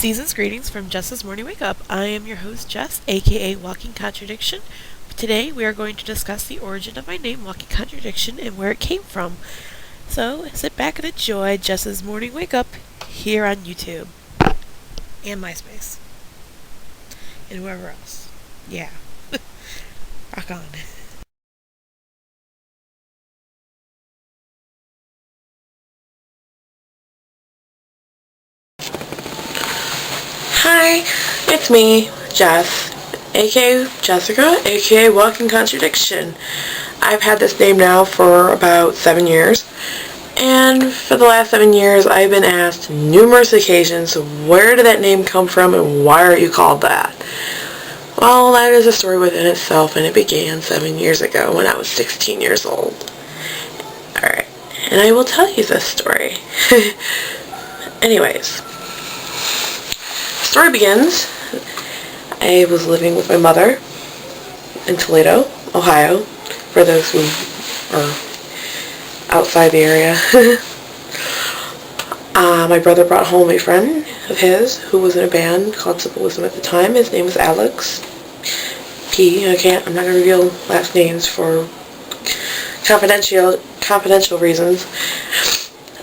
Season's greetings from Jess's Morning Wake Up. I am your host, Jess, aka Walking Contradiction. Today we are going to discuss the origin of my name, Walking Contradiction, and where it came from. So sit back and enjoy Jess's Morning Wake Up here on YouTube and MySpace and whoever else. Yeah. Rock on. Hi, it's me, Jess, aka Jessica, aka Walking Contradiction. I've had this name now for about 7 years, and for the last 7 years I've been asked numerous occasions, where did that name come from and why are you called that? Well, that is a story within itself, and it began 7 years ago when I was 16 years old. Alright, and I will tell you this story. Anyways. Story begins. I was living with my mother in Toledo, Ohio, for those who are outside the area. My brother brought home a friend of his who was in a band called Simple Wisdom at the time. His name was Alex P. I'm not going to reveal last names for confidential reasons.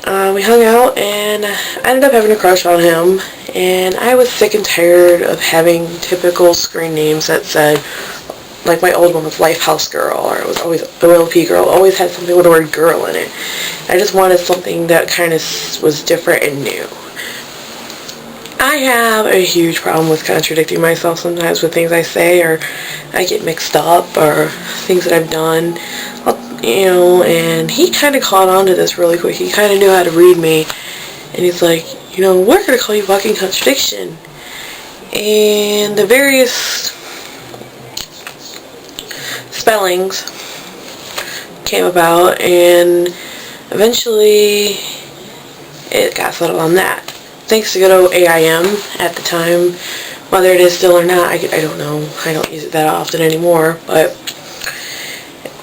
We hung out, and I ended up having a crush on him, and I was sick and tired of having typical screen names that said, like my old one was Lifehouse Girl, or it was always OLP Girl, always had something with the word girl in it. I just wanted something that kind of was different and new. I have a huge problem with contradicting myself sometimes with things I say, or I get mixed up, or things that I've done. And he kind of caught on to this really quick. He kind of knew how to read me, and he's like, we're going to call you Walking Contradiction. And the various spellings came about, and eventually it got settled on that. Thanks to good old AIM at the time, whether it is still or not, I don't know. I don't use it that often anymore, but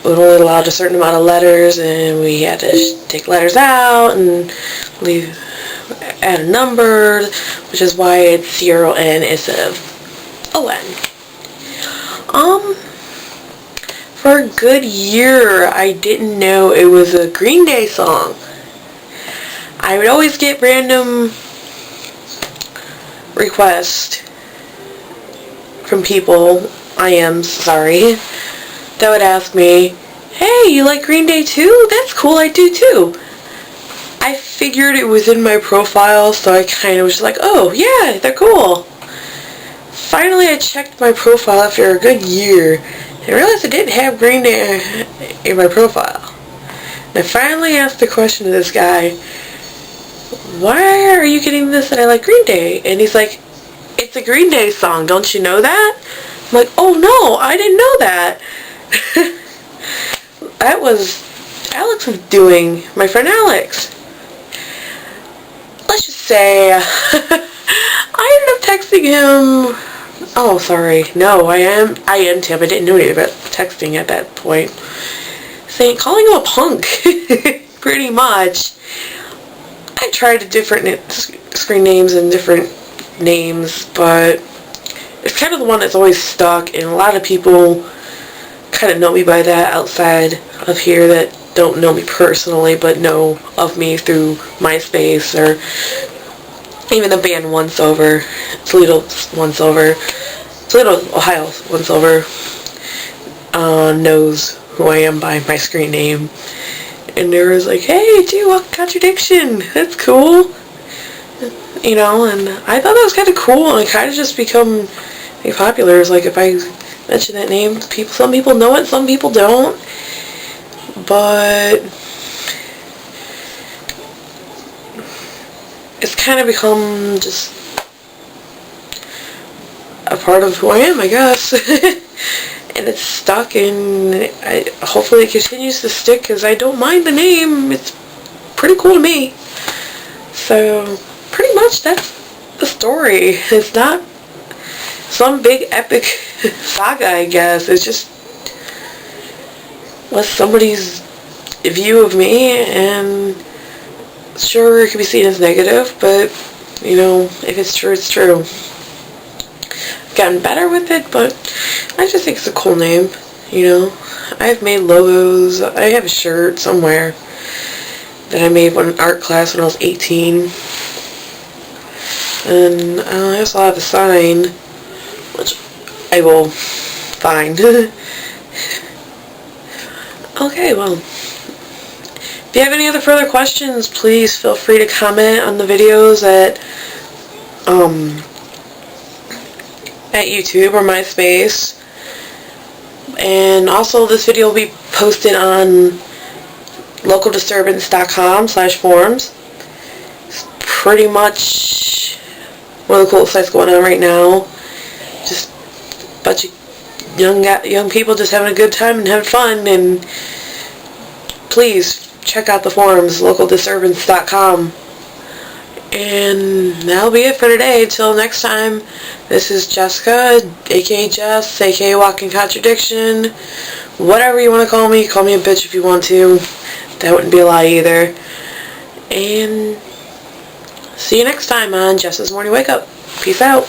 we were only allowed a certain amount of letters, and we had to take letters out and add a number, which is why it's 0N instead of ON. For a good year, I didn't know it was a Green Day song. I would always get random requests from people, that would ask me, hey, you like Green Day too? That's cool, I do too. I figured it was in my profile, so I kind of was just like, oh, yeah, they're cool. Finally, I checked my profile after a good year, and I realized I didn't have Green Day in my profile. And I finally asked the question to this guy, why are you getting this that I like Green Day? And he's like, it's a Green Day song, don't you know that? I'm like, oh no, I didn't know that. That was Alex was doing, my friend Alex. Let's just say, I ended up texting him, oh sorry, no, I IM'd him, I didn't know anything about texting at that point, calling him a punk, pretty much. I tried different screen names and different names, but it's kind of the one that's always stuck, and a lot of people kind of know me by that outside of here that don't know me personally but know of me through MySpace, or even the band Once Over, Toledo, Ohio Once Over, knows who I am by my screen name. And they was like, hey, gee, Walking Contradiction, that's cool. And I thought that was kind of cool, and it kind of just become popular. It's like, if I mention that name, some people know it, some people don't. But it's kind of become just a part of who I am, I guess. And it's stuck, and hopefully it continues to stick, because I don't mind the name. It's pretty cool to me. So pretty much that's the story. It's not some big epic saga, I guess. It's just was somebody's view of me, and sure, it can be seen as negative, but You know, if it's true, it's true. I've gotten better with it, but I just think it's a cool name, you know. I've made logos. I have a shirt somewhere that I made in art class when I was 18. And I also have a sign, which I will find. Okay, well, if you have any other further questions, please feel free to comment on the videos at YouTube or MySpace. And also this video will be posted on WalkinCntrdcti0n.com/forums. It's pretty much one of the coolest sites going on right now. Just a bunch of young people just having a good time and having fun. And please check out the forums, WalkinCntrdcti0n.com. And that'll be it for today. Until next time, this is Jessica, aka Jess, aka WalkinCntrdcti0n. Whatever you want to call me a bitch if you want to. That wouldn't be a lie either. And see you next time on Jess's Morning Wake Up. Peace out.